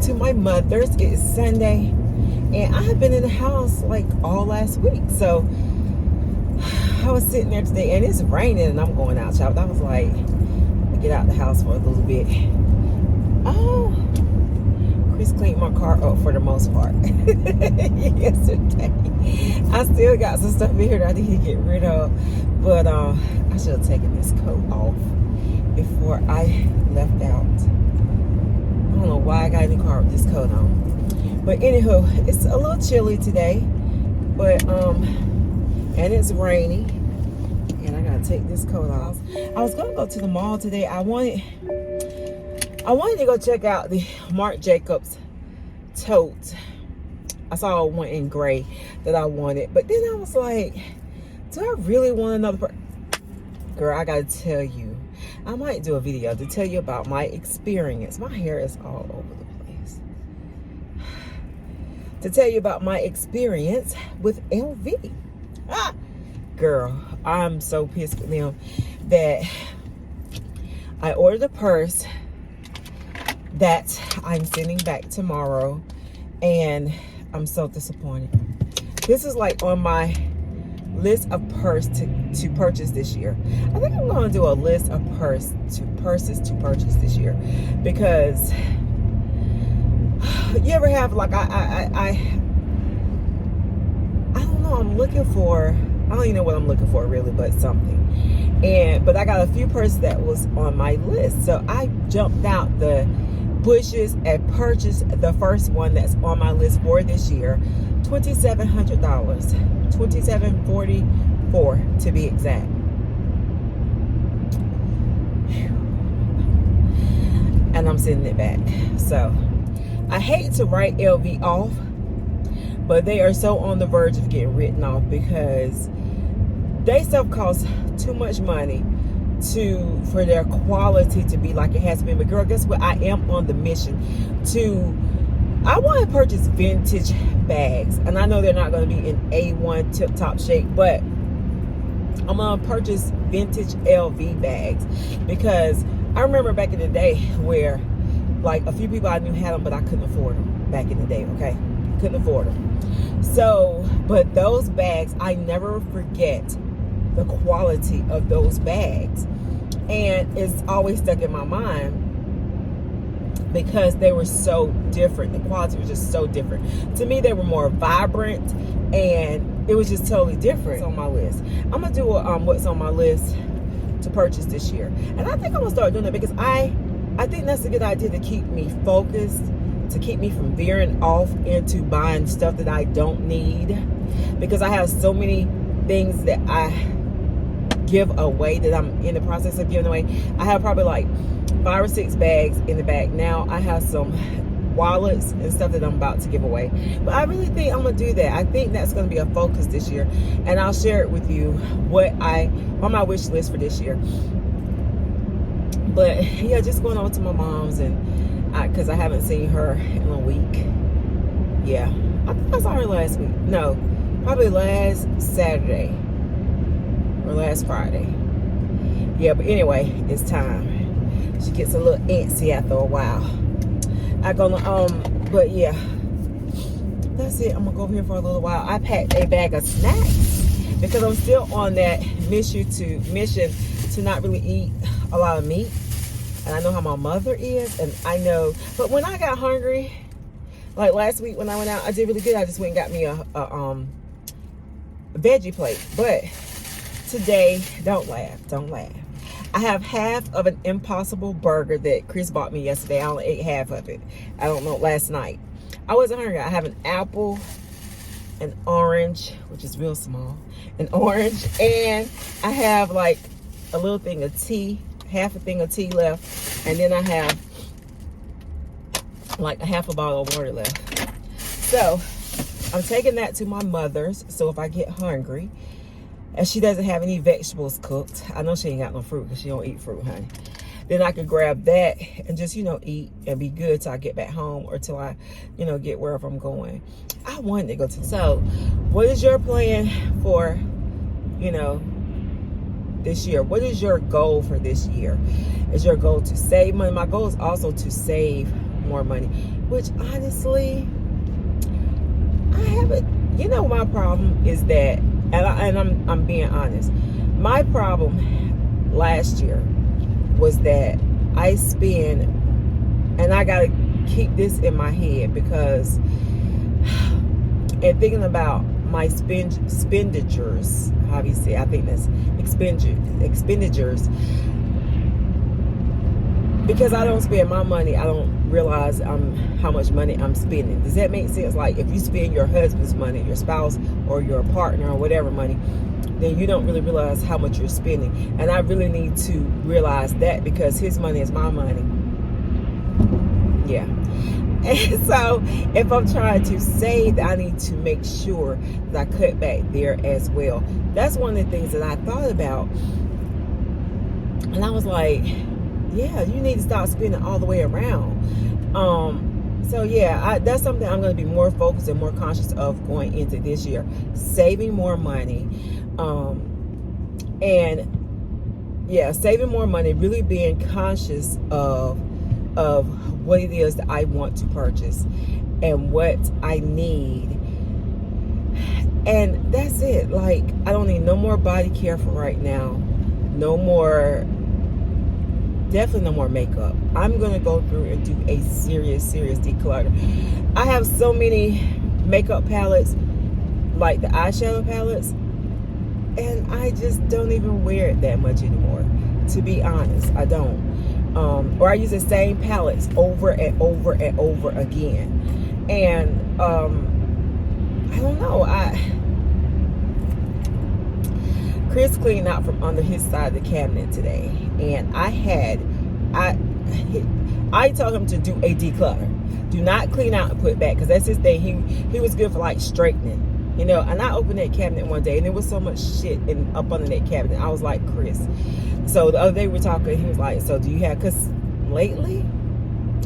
to my mother's. It is Sunday, and I have been in the house like all last week. So I was sitting there today, and it's raining, and I'm going out shopping. I was like, let me get out the house for a little bit. Oh, Chris cleaned my car up for the most part yesterday. I still got some stuff in here that I need to get rid of, but I should have taken this coat off before I left out. I don't know why I got in the car with this coat on. But anywho, it's a little chilly today, but and it's rainy, and I gotta take this coat off. I was gonna go to the mall today. I wanted to go check out the Marc Jacobs tote. I saw one in gray that I wanted, but then I was like, do I really want another girl? I gotta tell you, I might do a video to tell you about my experience. My hair is all over the place. To tell you about my experience with LV. Girl, I'm so pissed with them that I ordered a purse that I'm sending back tomorrow, and I'm so disappointed. This is like on my list of purse to purchase this year. I think I'm going to do a list of purses to purchase this year, because you ever have like I don't know, I'm looking for, I don't even know what I'm looking for really, but something. But I got a few purses that was on my list, so I jumped out the bushes and purchased the first one that's on my list for this year. $2,700, $2,744 to be exact. And I'm sending it back. So I hate to write LV off, but they are so on the verge of getting written off because they stuff costs too much money for their quality to be like it has been. But girl, guess what? I am on the mission I want to purchase vintage bags, and I know they're not going to be in A1 tip top shape, but I'm going to purchase vintage LV bags, because I remember back in the day where like a few people I knew had them, but I couldn't afford them back in the day. Okay, couldn't afford them. So, but those bags, I never forget the quality of those bags, and it's always stuck in my mind because they were so different. The quality was just so different. To me, they were more vibrant, and it was just totally different. It's on my list. I'm gonna do what's on my list to purchase this year, and I think I'm gonna start doing that because I think that's a good idea to keep me focused, to keep me from veering off into buying stuff that I don't need, because I have so many things that I give away, that I'm in the process of giving away. I have probably like 5 or 6 bags in the bag now. I have some wallets and stuff that I'm about to give away, but I really think I'm gonna do that. I think that's gonna be a focus this year, and I'll share it with you what on my wish list for this year. But yeah, just going over to my mom's, and because I haven't seen her in a week. Yeah, I think I saw her last week. No, probably last Saturday or last Friday. Yeah, but anyway, it's time. She gets a little antsy after a while. But yeah, that's it. I'm gonna go over here for a little while. I packed a bag of snacks because I'm still on that mission to not really eat a lot of meat. And I know how my mother is, and I know, but when I got hungry, like last week when I went out, I did really good. I just went and got me a veggie plate. But today, don't laugh. I have half of an Impossible burger that Chris bought me yesterday. I only ate half of it. I don't know, last night. I wasn't hungry. I have an apple, an orange, which is real small, an orange, and I have like a little thing of tea, half a thing of tea left, and then I have like a half a bottle of water left. So I'm taking that to my mother's, so if I get hungry and she doesn't have any vegetables cooked, I know she ain't got no fruit because she don't eat fruit, honey, then I could grab that and just, eat and be good till I get back home, or till I, get wherever I'm going. I wanted to go to. So what is your plan for, this year? What is your goal for this year? Is your goal to save money? My goal is also to save more money, which honestly, I haven't. You know, my problem is that, and I'm being honest. My problem last year was that I spend, and I gotta keep this in my head, because and thinking about my expenditures, obviously I think that's expenditures, because I don't spend my money, I don't realize how much money I'm spending. Does that make sense? Like, if you spend your husband's money, your spouse or your partner or whatever money, then you don't really realize how much you're spending. And I really need to realize that, because his money is my money. Yeah. And so if I'm trying to save, I need to make sure that I cut back there as well. That's one of the things that I thought about. And I was like, yeah, you need to start spending all the way around. So yeah, that's something I'm going to be more focused and more conscious of going into this year. Saving more money. And yeah, saving more money, really being conscious of what it is that I want to purchase and what I need. And that's it. Like, I don't need no more body care for right now. No more, definitely no more makeup. I'm going to go through and do a serious declutter. I have so many makeup palettes, like the eyeshadow palettes, and I just don't even wear it that much anymore. To be honest, I don't. Or I use the same palettes over and over and over again. And I don't know. Chris cleaned out from under his side of the cabinet today, and I told him to do a declutter. Do not clean out and put back, because that's his thing. He was good for like straightening, you know. And I opened that cabinet one day, and there was so much shit up under that cabinet. I was like, Chris. So the other day we were talking, he was like, so do you have, because lately,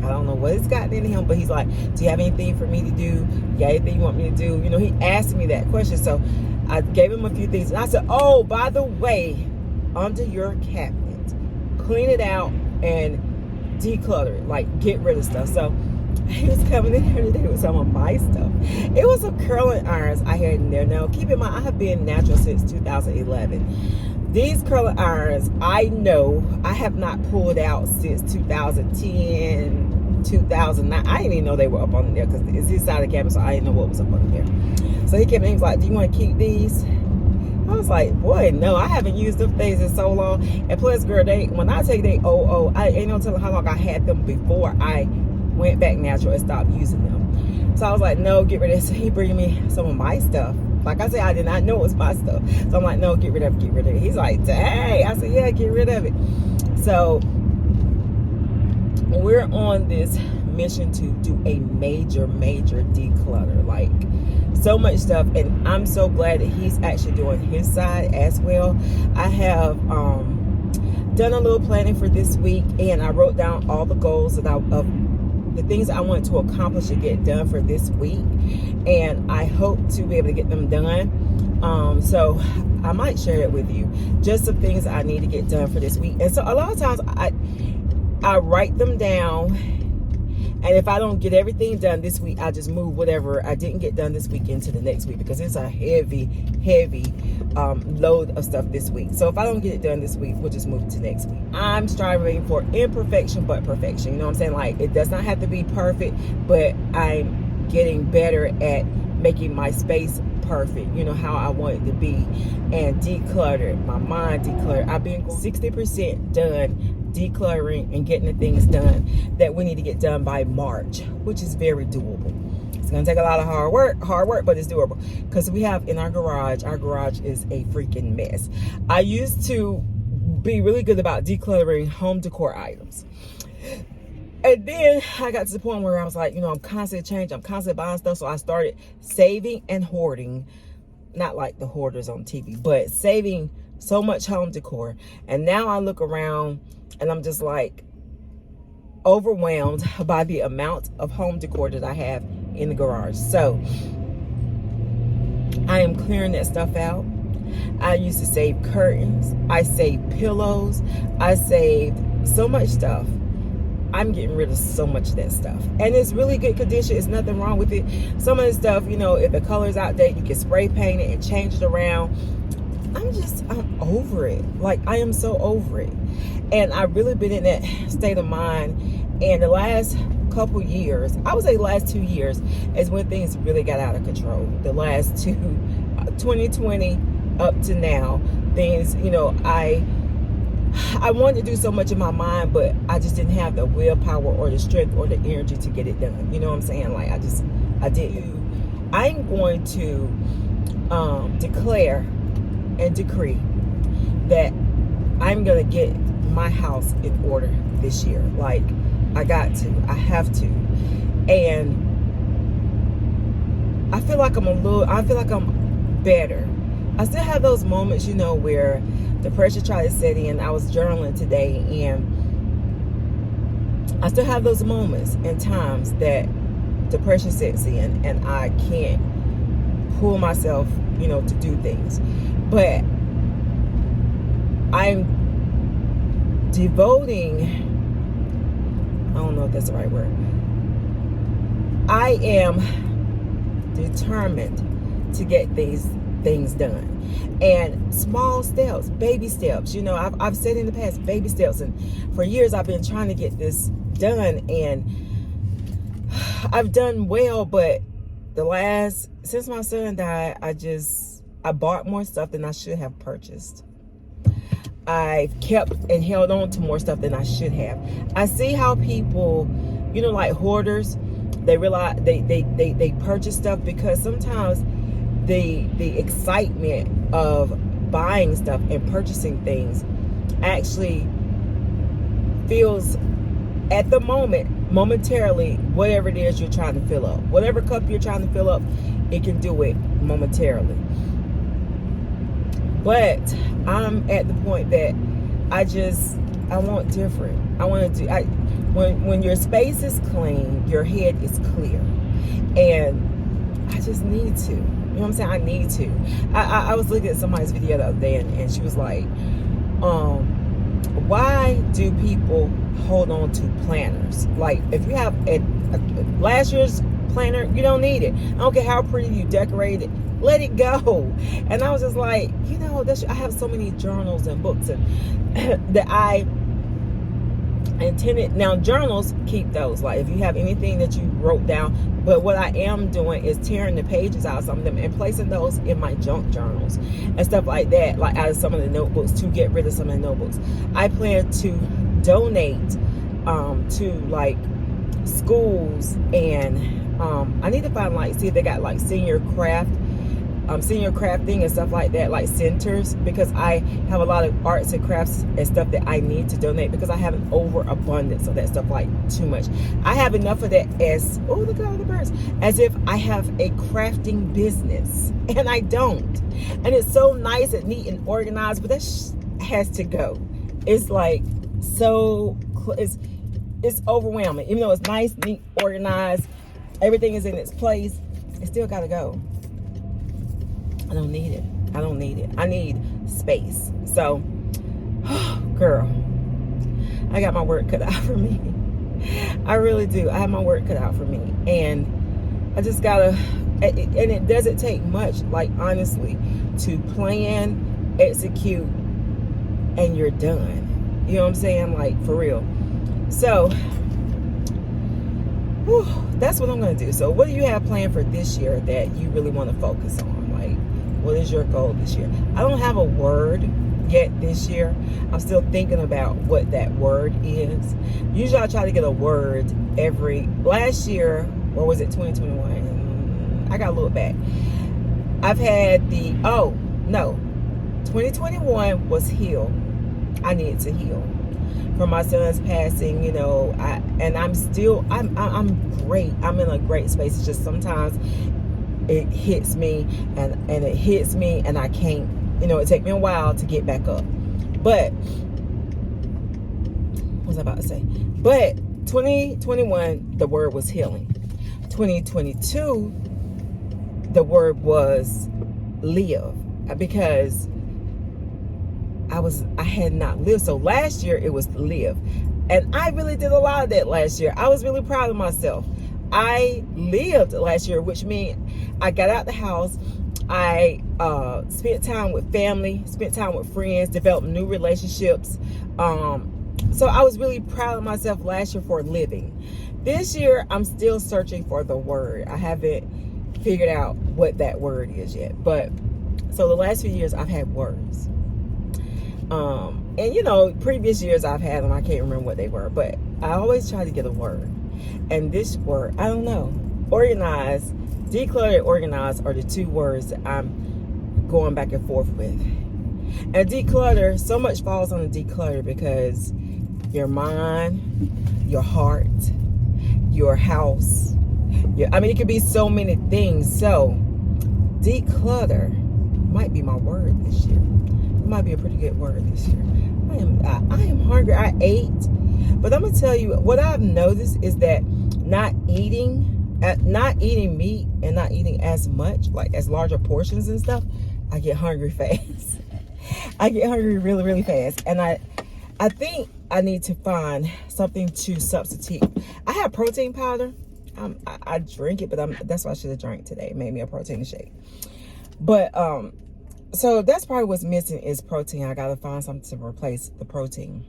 I don't know what it's gotten into him, but he's like, do you have anything for me to do? You got anything you want me to do? You know, he asked me that question. So I gave him a few things, and I said, oh, by the way, under your cabinet, clean it out and declutter it, like get rid of stuff. So he was coming in here today with some of my stuff. It was some curling irons I had in there. Now, keep in mind, I have been natural since 2011. These curling irons, I know I have not pulled out since 2010, 2009. I didn't even know they were up on there, because it's his side of the cabinet, so I didn't know what was up on there. So he came in, he was like, do you want to keep these? I was like, boy, no, I haven't used them things in so long. And plus, girl, when I say they I ain't no telling how long I had them before I went back natural and stopped using them. So I was like, no, get rid of it. So he bringing me some of my stuff. Like I said, I did not know it was my stuff. So I'm like, no, get rid of it. He's like, dang. I said, yeah, get rid of it. So we're on this mission to do a major declutter. Like, so much stuff. And I'm so glad that he's actually doing his side as well. I have done a little planning for this week, and I wrote down all the goals that the things I want to accomplish and get done for this week, and I hope to be able to get them done. So I might share it with you, just some things I need to get done for this week. And so a lot of times I write them down, and if I don't get everything done this week, I just move whatever I didn't get done this week into the next week, because it's a heavy load of stuff this week. So if I don't get it done this week, we'll just move it to next week. I'm striving for imperfection but perfection. You know what I'm saying? Like, it does not have to be perfect, but I'm getting better at making my space perfect, you know, how I want it to be, and declutter my mind. I've been 60% done decluttering and getting the things done that we need to get done by March, which is very doable. It's gonna take a lot of hard work, but it's doable, because we have in our garage is a freaking mess. I used to be really good about decluttering home decor items, and then I got to the point where I was like, you know, I'm constantly changing, I'm constantly buying stuff. So I started saving and hoarding, not like the hoarders on TV, but saving so much home decor. And now I look around and I'm just like overwhelmed by the amount of home decor that I have in the garage. So I am clearing that stuff out. I used to save curtains, I saved pillows, I saved so much stuff. I'm getting rid of so much of that stuff, and it's really good condition. There's nothing wrong with it. Some of the stuff, you know, if the color's outdated, you can spray paint it and change it around. I'm over it. Like, I am so over it. And I've really been in that state of mind. And the last couple years, I would say the last 2 years, is when things really got out of control. The last 2020 up to now, things, you know, I wanted to do so much in my mind, but I just didn't have the willpower or the strength or the energy to get it done. You know what I'm saying? Like, I didn't. I'm going to declare and decree that I'm gonna get my house in order this year. Like, I have to. And I feel like I'm better. I still have those moments, you know, where the pressure tried to set in. I was journaling today, and I still have those moments and times that depression sets in and I can't pull myself, you know, to do things. But I'm devoting, I don't know if that's the right word. I am determined to get these things done. And small steps, baby steps. You know, I've said in the past, baby steps. And for years I've been trying to get this done, and I've done well, but since my son died, I bought more stuff than I should have purchased. I've kept and held on to more stuff than I should have. I see how people, you know, like hoarders, they realize they purchase stuff because sometimes the excitement of buying stuff and purchasing things actually feels at the momentarily, whatever it is you're trying to fill up. Whatever cup you're trying to fill up, it can do it momentarily. But I'm at the point that I want different. I want to do, when your space is clean, your head is clear. And I just need to. You know what I'm saying? I need to. I was looking at somebody's video the other day, and she was like, why do people hold on to planners? Like, if you have a last year's planner, you don't need it. I don't care how pretty you decorate it. Let it go. And I was just like, you know, I have so many journals and books and that I intended. Now, journals, keep those. Like, if you have anything that you wrote down. But what I am doing is tearing the pages out of some of them and placing those in my junk journals and stuff like that, like out of some of the notebooks, to get rid of some of the notebooks. I plan to donate to like schools, and I need to find, like, see if they got like senior crafting and stuff like that, like centers, because I have a lot of arts and crafts and stuff that I need to donate because I have an overabundance of that stuff, like too much. I have enough of that as, oh, look at all the birds, as if I have a crafting business, and I don't. And it's so nice and neat and organized, but that has to go. It's like it's overwhelming. Even though it's nice, neat, organized, everything is in its place, it still gotta go. I don't need it. I need space. So, girl, I got my work cut out for me. I really do. I have my work cut out for me. And I just gotta, and it doesn't take much, like, honestly, to plan, execute, and you're done. You know what I'm saying? Like, for real. So, that's what I'm going to do. So, what do you have planned for this year that you really want to focus on? Like, what is your goal this year? I don't have a word yet this year. I'm still thinking about what that word is. Usually I try to get a word last year, or was it 2021? I got to look back. I've had 2021 was heal. I needed to heal from my son's passing, you know. I'm great. I'm in a great space. It's just sometimes it hits me and it hits me and I can't, you know, it takes me a while to get back up. But what was I about to say? But 2021, the word was healing. 2022, the word was live, because I had not lived. So last year it was live. And I really did a lot of that last year. I was really proud of myself. I lived last year, which means I got out the house. I spent time with family, spent time with friends, developed new relationships. So I was really proud of myself last year for living. This year, I'm still searching for the word. I haven't figured out what that word is yet. But so the last few years, I've had words. And you know, previous years I've had them. I can't remember what they were, but I always try to get a word. And this word, I don't know. Organize, declutter, organize are the two words that I'm going back and forth with. And declutter, so much falls on the declutter because your mind, your heart, your house, I mean, it could be so many things. So declutter might be my word this year. It might be a pretty good word this year. I am hungry. I ate, but I'm gonna tell you what I've noticed is that not eating meat and not eating as much, like as larger portions and stuff, I get hungry fast. I get hungry really, really fast, and I think I need to find something to substitute. I have protein powder. I drink it, but that's what I should have drank today. It made me a protein shake. But so that's probably what's missing is protein. I gotta find something to replace the protein.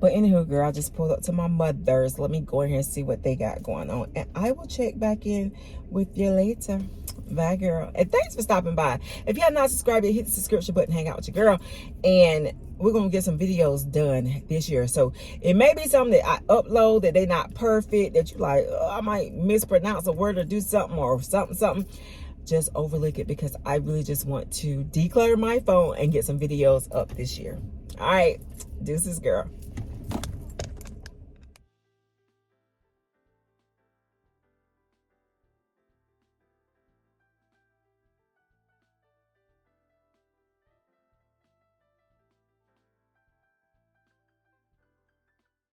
But anywho, girl, I just pulled up to my mother's. Let me go in here and see what they got going on, and I will check back in with you later. Bye, girl. And thanks for stopping by. If you have not subscribed yet, hit the subscription button, hang out with your girl, and we're gonna get some videos done this year. So it may be something that I upload that they're not perfect, that you like, oh, I might mispronounce a word or do something or something. Just overlook it because I really just want to declutter my phone and get some videos up this year. All right, deuces, girl.